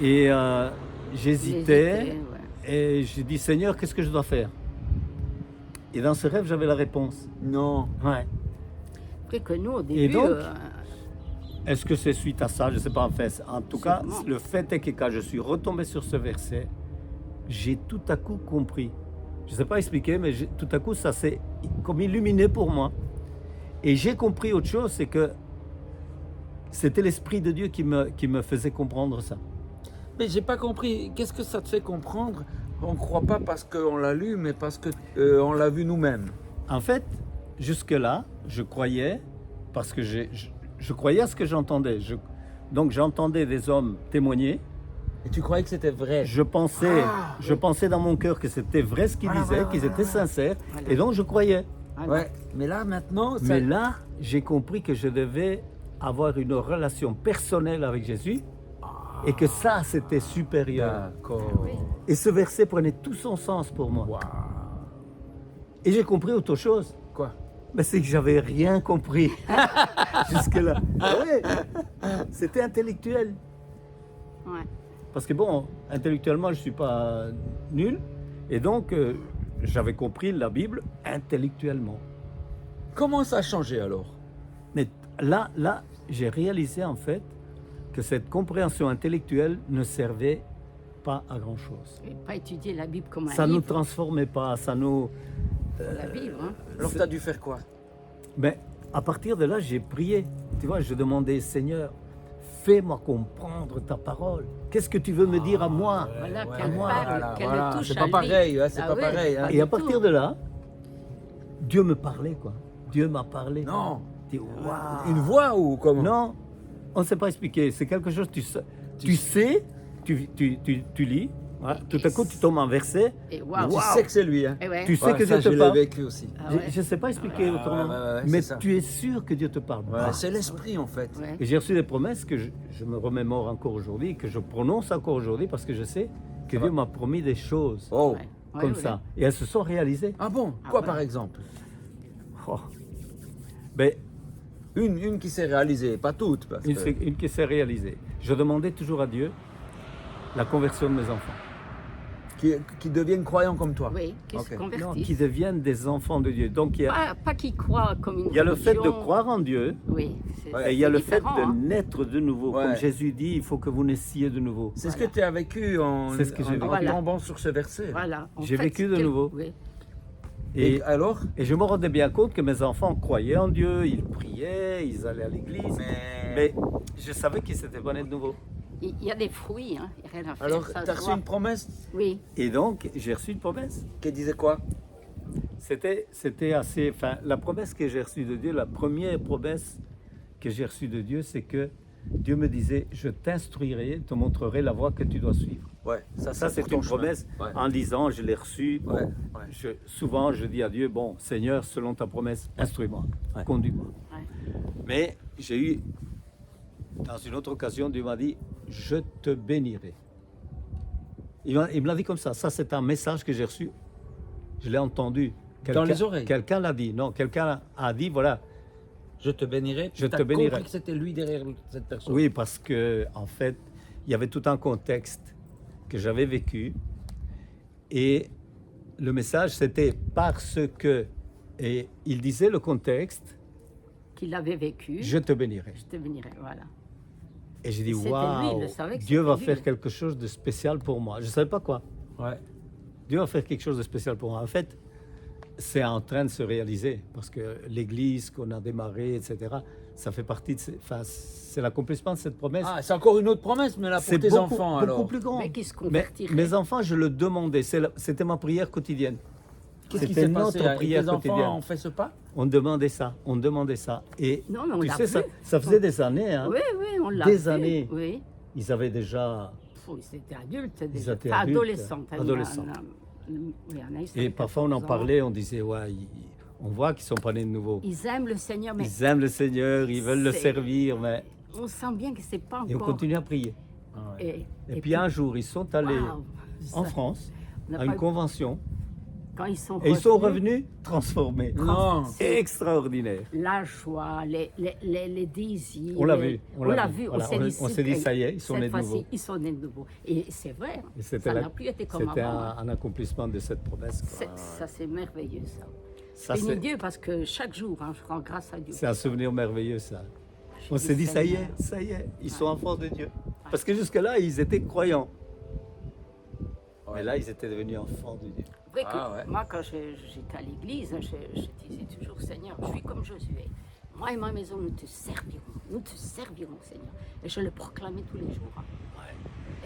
Et j'hésitais. Ouais. Et j'ai dit, Seigneur, qu'est-ce que je dois faire? Et dans ce rêve, j'avais la réponse. Non. Ouais. Après que nous, au début, donc, est-ce que c'est suite à ça? Je ne sais pas en fait. En tout cas, Sûrement. le fait est que quand je suis retombé sur ce verset, j'ai tout à coup compris. Je ne sais pas expliquer, mais tout à coup, ça s'est comme illuminé pour moi. Et j'ai compris autre chose, c'est que c'était l'Esprit de Dieu qui me faisait comprendre ça. Mais j'ai pas compris. Qu'est-ce que ça te fait comprendre? On ne croit pas parce qu'on l'a lu, mais parce qu'on l'a vu nous-mêmes. En fait, jusque-là, je croyais, parce que je croyais à ce que j'entendais. Donc j'entendais des hommes témoigner. Et tu croyais que c'était vrai? Je pensais dans mon cœur que c'était vrai ce qu'ils Voilà, disaient, voilà, qu'ils voilà, étaient voilà. sincères. Voilà. Et donc je croyais. voilà. Ouais. Mais là, maintenant, ça... Mais là, j'ai compris que je devais avoir une relation personnelle avec Jésus et que ça, c'était supérieur. D'accord. Oui. Et ce verset prenait tout son sens pour moi. Waouh. Et j'ai compris autre chose. Quoi? Mais c'est que j'avais rien compris jusque-là. Ah ouais, c'était intellectuel. Ouais. Parce que bon, intellectuellement, je ne suis pas nul. Et donc, j'avais compris la Bible intellectuellement. Comment ça a changé alors? Mais là, j'ai réalisé en fait que cette compréhension intellectuelle ne servait pas à grand-chose. Et pas étudier la Bible comme un Ça ne nous livre. transformait pas, ça nous... Faut la vivre. Hein. Alors tu as dû faire quoi? Mais à partir de là, j'ai prié. Tu vois, je demandais, Seigneur, fais-moi comprendre ta parole. Qu'est-ce que tu veux me dire à moi? Voilà, Ouais, qu'elle parle, qu'elle le touche C'est à pas lui. pareil, hein, c'est Ah pas ouais, pareil. Hein. pas Et à du partir tout. de là, Dieu me parlait, quoi. Dieu m'a parlé. Non. Tu dis, waouh. Une voix ou comment? Non, on ne sait pas expliquer. C'est quelque chose, tu sais, tu lis, ouais, tout à coup tu tombes en verset, Et waouh. Tu sais que c'est lui. Hein. Et ouais. tu sais Ouais, que ça, Dieu je te l'ai parle. vécu aussi. Ah Je ouais. ne sais pas expliquer autrement, ouais, c'est mais ça. tu es sûr que Dieu te parle. Ouais, Ah. c'est l'esprit en fait. Ouais. Et j'ai reçu des promesses que je me remémore encore aujourd'hui, que je prononce encore aujourd'hui parce que je sais que Ça Dieu va. m'a promis des choses Oh. Ouais. Ouais, comme ouais. ça. Et elles se sont réalisées. Ah bon? Ah Quoi ouais. par exemple? Oh. Ben, Une qui s'est réalisée, pas toutes. Parce que... une qui s'est réalisée. Je demandais toujours à Dieu la conversion de mes enfants. qui deviennent croyants comme toi. Oui, qui Ok. se Non, convertissent. qui deviennent des enfants de Dieu. Donc il y a, Pas qui croient comme une il y a le fait de religion. croire en Dieu. Oui. Ouais. Et il y a le fait différent, de hein. naître de nouveau. Ouais. Comme Jésus dit, il faut que vous naissiez de nouveau. C'est ce que tu as vécu en, C'est ce que j'ai vécu. Voilà. tombant sur ce verset. Voilà. En J'ai fait, vécu de quel- nouveau. Oui. Et alors? Et je me rendais bien compte que mes enfants croyaient en Dieu, ils priaient, ils allaient à l'église. Mais je savais qu'ils s'étaient pas nés de nouveau. Il y a des fruits, hein. Il y a rien à faire. Alors, ça tu as se reçu voit. une promesse Oui. Et donc, j'ai reçu une promesse. qui disait quoi? C'était assez... Enfin, la promesse que j'ai reçue de Dieu, la première promesse que j'ai reçue de Dieu, c'est que Dieu me disait, je t'instruirai, te montrerai la voie que tu dois suivre. Ouais, Ça, pour c'est ton une chemin. promesse. Ouais. En lisant, je l'ai reçue. Ouais, ouais. Souvent, je dis à Dieu, bon, Seigneur, selon ta promesse, instruis-moi, Ouais. conduis-moi. Ouais. Mais j'ai eu, dans une autre occasion, Dieu m'a dit, je te bénirai. Il me l'a dit comme ça. Ça, c'est un message que j'ai reçu. Je l'ai entendu. Dans les oreilles. Quelqu'un l'a dit. Non, quelqu'un a dit, voilà. Je te bénirai. Je T'as te bénirai. compris que c'était lui derrière cette personne. Oui, parce que en fait, il y avait tout un contexte que j'avais vécu. Et le message, c'était parce que, et il disait le contexte, Qu'il avait vécu. je te bénirai. Je te bénirai, voilà. Et j'ai dit, C'était lui, waouh, il le savait que Dieu va c'était lui. faire quelque chose de spécial pour moi. Je ne savais pas quoi. Ouais. Dieu va faire quelque chose de spécial pour moi. En fait, c'est en train de se réaliser parce que l'église qu'on a démarrée, etc., ça fait partie de... Enfin, c'est l'accomplissement de cette promesse. Ah, c'est encore une autre promesse, mais là, pour c'est tes beaucoup, enfants, beaucoup alors. plus grand. Mais qui se Mais convertirait. mes enfants, je le demandais. C'était ma prière quotidienne. Qu'est-ce qui C'était s'est passé? notre Et prière tes enfants quotidienne. ont fait ce pas? On demandait ça, on demandait ça. Et Non, mais on tu l'a sais, vu. ça faisait des années. Hein. Oui, oui, on l'a Des vu. années. Oui. Ils avaient déjà... Ils étaient adultes Ils déjà. étaient Enfin, adultes, adolescents. adolescents. Oui, Anaïs Et avait parfois, on en 14 ans. parlait, on disait, ouais, on voit qu'ils sont pas nés de nouveau. Ils aiment le Seigneur, mais Ils aiment le Seigneur, ils veulent le c'est- servir, mais... on sent bien que c'est pas Et on encore. continue à prier. Ah ouais. Et puis un jour, ils sont allés waouh, en ça- France on n'a à une pas- convention Quand ils sont et ils sont revenus transformés. Non. Extraordinaire. La joie, les désirs. On l'a vu, On l'a vu. Voilà, on s'est dit, ça y est, ils sont cette nés de fois-ci, nouveau. Ils sont nés de nouveau. Et c'est vrai, Et ça n'a plus été comme c'était avant. hein. un accomplissement de cette promesse. quoi. Ça, c'est merveilleux, ça. Ça, Bénis c'est Dieu, parce que chaque jour, hein, je rends grâce à Dieu. c'est un souvenir merveilleux, ça. On dis, s'est dit, Seigneur. ça y est, ils sont enfants de Dieu. Parce que jusque-là, ils étaient croyants. Mais là, ils étaient devenus enfants de Dieu. Vrai que Ah ouais. moi, quand j'étais à l'église, je disais toujours, Seigneur, je suis comme Josué. Moi et ma maison, nous te servirons, Seigneur. Et je le proclamais tous les jours. hein.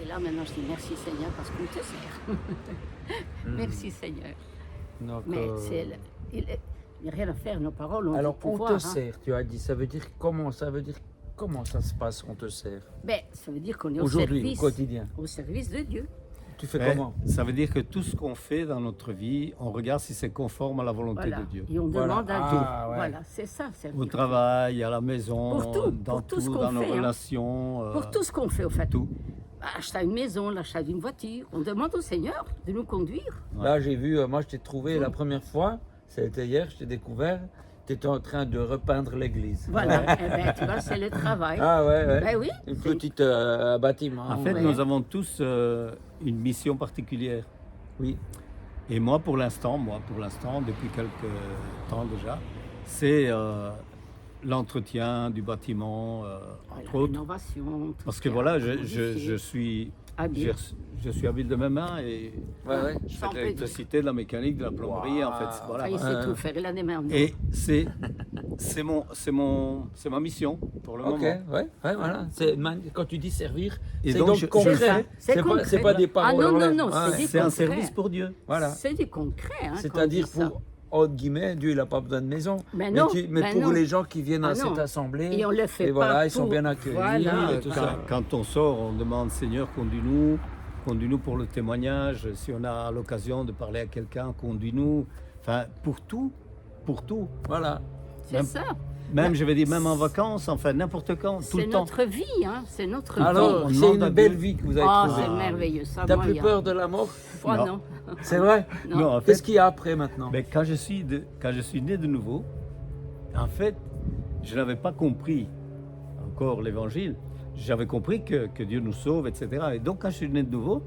Et là, maintenant, je dis merci, Seigneur, parce qu'on te sert. Merci, Seigneur. Donc, Mais il n'y a rien à faire, nos paroles ont alors, du on pouvoir. te sert, tu as dit. Ça veut dire comment? Ça veut dire comment ça se passe, on te sert? Ben, ça veut dire qu'on est Aujourd'hui, au quotidien. au service de Dieu. Tu fais Mais comment? ça veut dire que tout ce qu'on fait dans notre vie, on regarde si c'est conforme à la volonté Voilà. de Dieu. Et on Voilà. demande à Ah, Dieu. ouais. Voilà, c'est ça. servir Au Dieu. travail, à la maison, Pour tout, dans pour tout ce qu'on dans nos fait, hein. relations. Pour tout ce qu'on fait, au fait. tout. Acheter une maison, l'achat d'une voiture. On demande au Seigneur de nous conduire. Là, j'ai vu, moi, je t'ai trouvé la première fois, c'était hier, je t'ai découvert, tu étais en train de repeindre l'église. Voilà. Eh ben, tu vois, c'est le travail. Ah ouais, ouais. Ben oui. Une c'est- petite bâtiment. En fait, Ouais. nous avons tous une mission particulière. Oui. Et moi, pour l'instant, depuis quelques temps déjà, c'est l'entretien du bâtiment, Voilà, entre autres. l'innovation, tout Parce ce que qu'il y a voilà, à je modifier. suis Habile. je suis habile de mes mains et Ouais, ouais. je fais Sans de peu l'électricité, de la mécanique, de la plomberie, en fait. Waouh. Voilà. Ah, il sait Ouais. tout faire. Il a des mains en or. Et c'est ma mission pour le Ok, moment. ouais, ouais, voilà. Quand tu dis servir, Et c'est donc, donc je- concret. je le fais. C'est pas, c'est pas des paroles. Ah non, en l'air. non, non, Ouais, c'est des C'est un concret. service pour Dieu. Voilà. C'est du concret. Hein, C'est-à-dire quand on dit pour, entre guillemets, Dieu, il n'a pas besoin de maison. Mais non, mais mais pour non. les gens qui viennent à Ah non. cette assemblée, Et on le fait et voilà, pas ils sont pour- bien accueillis. Voilà. et tout ça. Quand on sort, on demande Seigneur, conduis-nous pour le témoignage. Si on a l'occasion de parler à quelqu'un, conduis-nous. Enfin, pour tout. Voilà. C'est Même- ça. Même, je vais dire, même en vacances, enfin, n'importe quand, tout C'est le temps. notre vie. Hein, c'est notre Alors, vie. on c'est demande une à belle Dieu. vie que vous avez Ah, trouvée. c'est merveilleux. Ça, T'as moi, plus il y a- peur de la mort? Oh, Non. non. C'est vrai? Non, en fait, Qu'est-ce qu'il y a après maintenant? mais quand je suis né de nouveau, en fait, je n'avais pas compris encore l'évangile. J'avais compris que Dieu nous sauve, etc. Et donc, quand je suis né de nouveau,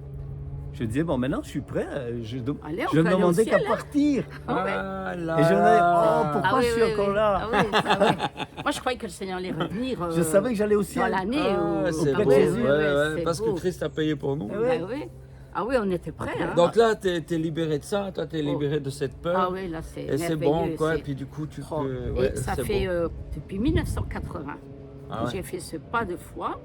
je disais, bon, maintenant, je suis prêt. Je Allez, on ne peut aller au demandais qu'à ciel, hein. partir. Ah ouais. Ah là Et je me disais, là. oh, pourquoi je suis encore là? Ah oui, ça, ouais. Moi, je croyais que le Seigneur allait revenir. Je savais que j'allais au dans ciel. l'année. Ah, où- c'est ah beau. ouais, Jésus. ouais, ouais, c'est parce que beau. Christ a payé pour nous. Eh ouais. Ah oui. Ah oui, on était prêts. Hein. Donc là, tu es libéré de ça, toi, tu es Oh. libéré de cette peur. Ah oui, là, c'est Et c'est merveilleux, bon, quoi. c'est- Et puis du coup, tu Oh. peux. Et ouais, ça c'est fait beau. depuis 1980 Ah que ouais. j'ai fait ce pas de foi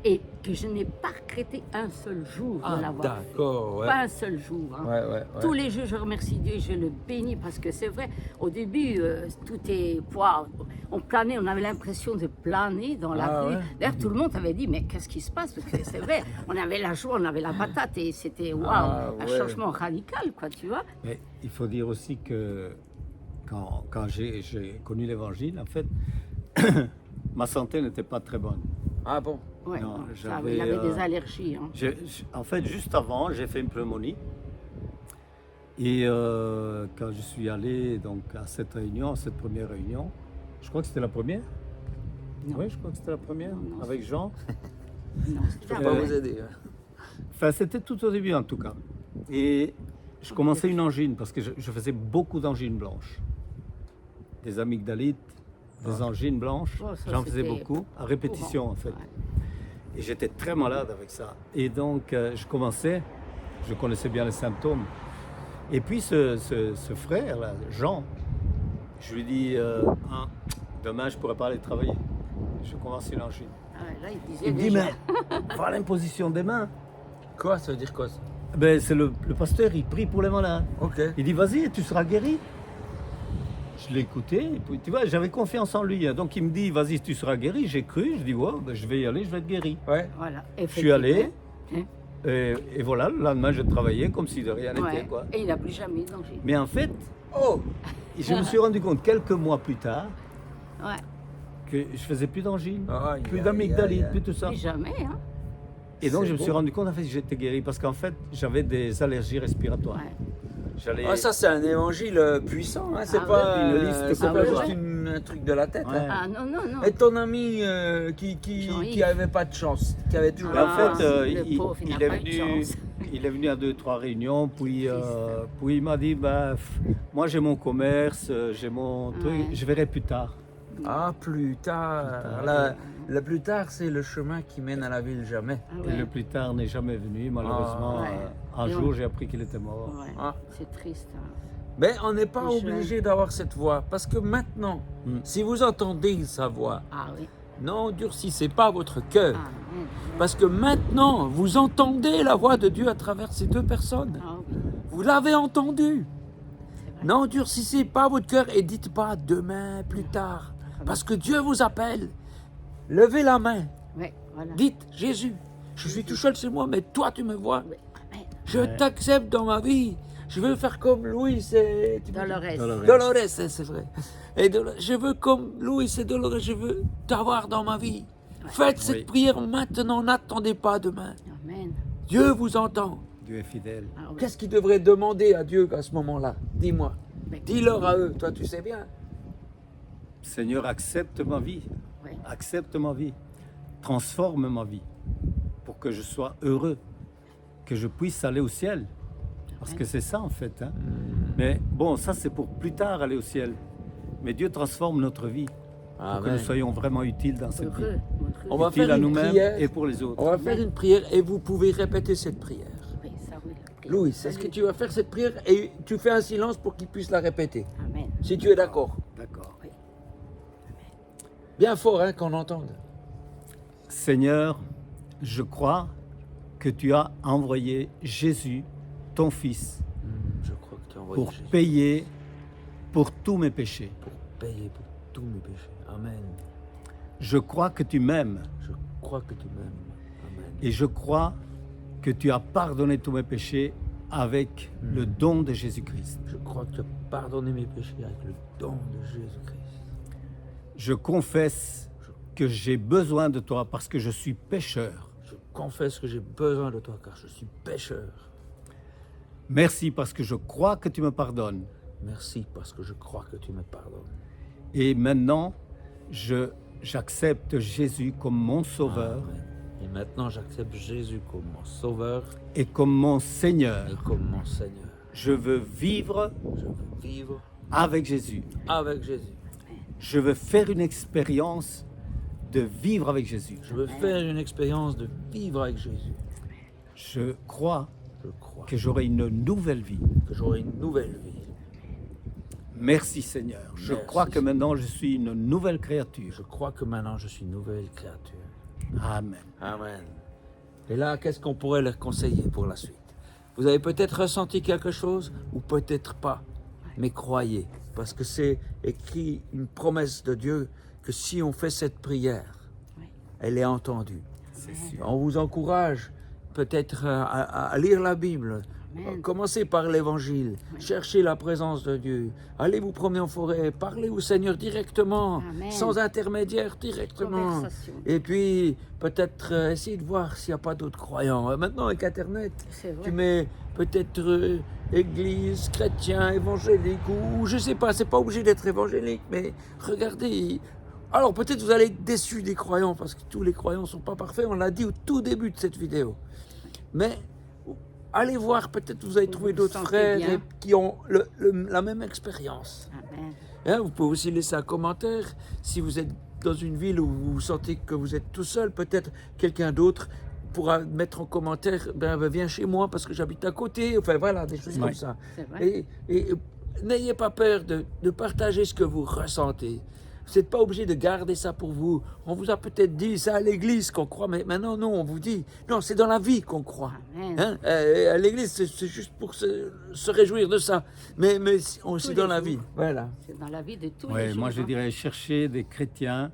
et que je n'ai pas regretté un seul jour Ah, de l'avoir fait. d'accord, ouais. Pas un seul jour. hein. Ouais, ouais, ouais. Tous les jours, je remercie Dieu et je le bénis parce que c'est vrai, au début, tout est. Waouh, on planait, on avait l'impression de planer dans la Ah vie. ouais. D'ailleurs, tout le monde avait dit, mais qu'est-ce qui se passe? Parce que c'est vrai, on avait la joie, on avait la patate et c'était waouh, Ah un ouais. changement radical, quoi, tu vois. Mais il faut dire aussi que quand j'ai connu l'évangile, en fait, ma santé n'était pas très bonne. Ah bon? Ouais, Non, non, ça, j'avais, il avait des euh, allergies. Hein. En fait, juste avant, j'ai fait une pneumonie. Et quand je suis allé donc, à cette première réunion, je crois que c'était la première. Non. Oui, je crois que c'était la première, Non, non, avec Jean. Non, Je c'était peux pas avant. vous aider. Ouais. Enfin, c'était tout au début en tout cas. Et je commençais une angine parce que je faisais beaucoup d'angines blanches. Des amygdalites, des angines blanches. Oh, ça, J'en faisais c'était beaucoup, à répétition courant. en fait. Ouais. Et j'étais très malade avec ça. Et donc, je commençais, je connaissais bien les symptômes. Et puis, ce frère, là, Jean, je lui dis, ah, demain, je ne pourrais pas aller travailler. Je commence une angine. Ah ouais, là, il disait Il me dit, déjà. mais va à l'imposition des mains. Quoi, ça veut dire quoi ça? Ben, c'est le pasteur, il prie pour les malades. Ok. Il dit, vas-y, tu seras guéri. Je l'ai écouté, et puis, tu vois, j'avais confiance en lui. Hein. Donc, il me dit, vas-y, tu seras guéri. J'ai cru, je dis, ouais, ben, je vais y aller, je vais être guéri. Ouais. Voilà, Je suis allé, Hein? et voilà, le lendemain, je travaillais comme si de rien n'était, Ouais. quoi. Et il n'a plus jamais d'angine. Mais en fait, Oh! je me suis rendu compte quelques mois plus tard Ouais, que je faisais plus d'angine, Aïe, plus aïe, d'amygdalite, aïe, plus tout ça. plus jamais, hein. Et donc, C'est je me suis beau. rendu compte en fait que j'étais guéri parce qu'en fait, j'avais des allergies respiratoires. Ouais. J'allais. Ah, ça, c'est un évangile puissant, hein? C'est Ah pas, ouais, une liste c'est de pas choses. juste un truc de la tête. Ouais. Hein. Ah non, non, non. Et ton ami qui Jean-Yves. avait pas de chance, qui avait toujours Mais en Ah, fait, le pauvre, il n'a est pas de venu, chance. il est venu à 2-3 réunions, puis il m'a dit, bah, moi j'ai mon commerce, j'ai mon truc, Ouais. je verrai plus tard. Ah, plus tard. Le plus tard, c'est le chemin qui mène à la ville jamais. Ah Et ouais. le plus tard n'est jamais venu, malheureusement. Ah, ouais. Un Et jour, on- j'ai appris qu'il était mort. Ouais. Ah. C'est triste. Hein. Mais on n'est pas Les obligé d'avoir cette voix. Parce que maintenant, Mm. si vous entendez sa voix, Ah oui. n'endurcissez pas votre cœur. Ah, merde. Parce que maintenant, vous entendez la voix de Dieu à travers ces deux personnes. Ah oui, Vous l'avez entendu. c'est vrai. N'endurcissez pas votre cœur et dites pas demain, plus tard. Parce que Dieu vous appelle. Levez la main. Ouais, voilà. Dites, Jésus, je suis tout seul chez moi, mais toi tu me vois. Ouais. Amen. Je Ouais. t'accepte dans ma vie. Je veux faire comme Louis et Dolores. Dolores, c'est vrai. Et je veux comme Louis et Dolores, je veux t'avoir dans ma vie. Faites cette Oui. prière maintenant, n'attendez pas demain. Amen. Dieu vous entend. Dieu est fidèle. Ah oui. Qu'est-ce qu'ils devraient demander à Dieu à ce moment-là? Dis-moi. Mais- Dis-leur à eux, toi tu sais bien. Seigneur, accepte ma vie. Ouais. Accepte ma vie. Transforme ma vie pour que je sois heureux, que je puisse aller au ciel. Parce que c'est ça en fait. Hein. Mais bon, ça c'est pour plus tard aller au ciel. Mais Dieu transforme notre vie pour que nous soyons vraiment utiles dans cette vie. Heureux. On va Utiles faire à une nous-mêmes prière. et pour les autres. On va faire une prière et vous pouvez répéter cette prière. Oui, ça oui. la prière. Louis, est-ce que tu vas faire cette prière et tu fais un silence pour qu'il puisse la répéter, Amen. si tu es d'accord. D'accord. Bien fort, hein, qu'on entende. Seigneur, je crois que tu as envoyé Jésus, ton Fils, Je crois que tu as envoyé pour Jésus payer pour tous mes péchés. pour payer pour tous mes péchés. Amen. Je crois que tu m'aimes Je crois que tu m'aimes. Amen. et je crois que tu as pardonné tous mes péchés avec le don de Jésus-Christ. Je crois que tu as pardonné mes péchés avec le don de Jésus-Christ. Je confesse que j'ai besoin de toi parce que je suis pécheur. Je confesse que j'ai besoin de toi car je suis pécheur. Merci parce que je crois que tu me pardonnes. Merci parce que je crois que tu me pardonnes. Et maintenant, j'accepte Jésus comme mon sauveur Amen. Et maintenant, j'accepte Jésus comme mon sauveur et comme mon Seigneur. et comme mon Seigneur. Je veux vivre Je veux vivre avec Jésus. avec Jésus. Je veux faire une expérience de vivre avec Jésus. Je veux faire une expérience de vivre avec Jésus. Je crois Je crois que j'aurai une nouvelle vie. que j'aurai une nouvelle vie. Merci Seigneur. Je Merci, crois que Seigneur. maintenant je suis une nouvelle créature. Je crois que maintenant, je suis une nouvelle créature. Amen. Amen. Et là, qu'est-ce qu'on pourrait leur conseiller pour la suite? Vous avez peut-être ressenti quelque chose ou peut-être pas, mais croyez, parce que c'est écrit une promesse de Dieu que si on fait cette prière, Oui. elle est entendue. C'est sûr. On vous encourage peut-être à lire la Bible. Amen. Commencez par l'évangile, cherchez la présence de Dieu, allez vous promener en forêt, parlez au Seigneur directement, Amen. sans intermédiaire, directement. Conversation. Et puis peut-être essayez de voir s'il n'y a pas d'autres croyants. Maintenant avec Internet, C'est vrai. tu mets peut-être église, chrétien, évangélique, ou je sais pas, c'est pas obligé d'être évangélique, mais regardez. Alors peut-être vous allez être déçus des croyants, parce que tous les croyants ne sont pas parfaits, on l'a dit au tout début de cette vidéo. Mais allez voir, peut-être vous allez Vous trouver vous d'autres sentez frères bien. qui ont la même expérience. Amen. Hein, vous pouvez aussi laisser un commentaire. Si vous êtes dans une ville où vous sentez que vous êtes tout seul, peut-être quelqu'un d'autre pourra mettre en commentaire, viens chez moi parce que j'habite à côté. Enfin voilà, des choses Ouais. comme ça. C'est vrai. Et n'ayez pas peur de partager ce que vous ressentez. Vous n'êtes pas obligé de garder ça pour vous. On vous a peut-être dit ça à l'église qu'on croit, mais maintenant non, on vous dit, non, c'est dans la vie qu'on croit. Amen. Hein? À l'église, c'est juste pour se réjouir de ça. Mais aussi Tous dans les la jours. vie. Voilà. C'est dans la vie de tous les Ouais, jours. moi je hein. dirais chercher des chrétiens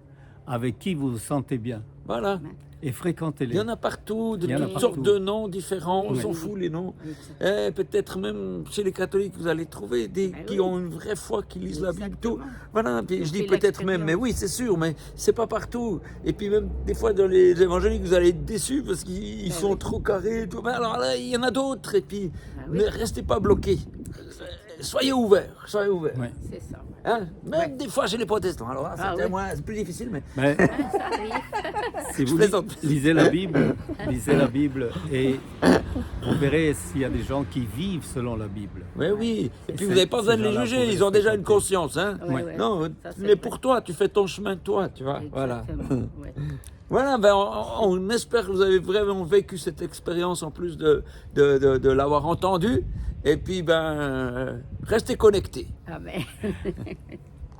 avec qui vous vous sentez bien Voilà. Amen. et Il fréquentez-les. y en a partout, de Il y en a toutes partout. sortes de noms différents, on Oui. s'en fout les noms. Exact. Peut-être même chez les catholiques, vous allez trouver des Ben qui oui. ont une vraie foi, qui lisent la Bible, tout. Exactement. Voilà, puis On je dis fait peut-être même, mais l'expérience. oui, c'est sûr, mais c'est pas partout. Et puis même des fois dans les évangéliques, vous allez être déçus parce qu'ils Ben sont oui. trop carrés. Tout. Ben alors là, il y en a d'autres. Et puis, Ben oui. ne restez pas bloqués. Soyez ouverts, soyez ouverts. Ouais. C'est ça. Hein? Même des fois chez les protestants. Alors là, Ah c'était oui. moins, c'est plus difficile, mais Mais Ouais, ça arrive. si Je vous plaisante. lisez la Bible et vous verrez s'il y a des gens qui vivent selon la Bible. mais oui. Et puis ces- vous n'avez pas besoin de ces les gens-là, juger, vous ils ont pouvez déjà les une conscience. Hein? Ouais, ouais. Non, Ça, c'est mais vrai. pour toi, tu fais ton chemin, toi, tu vois. Voilà. Exactement. Ouais. Voilà, on espère que vous avez vraiment vécu cette expérience en plus de l'avoir entendu. Et puis, restez connectés. Amen.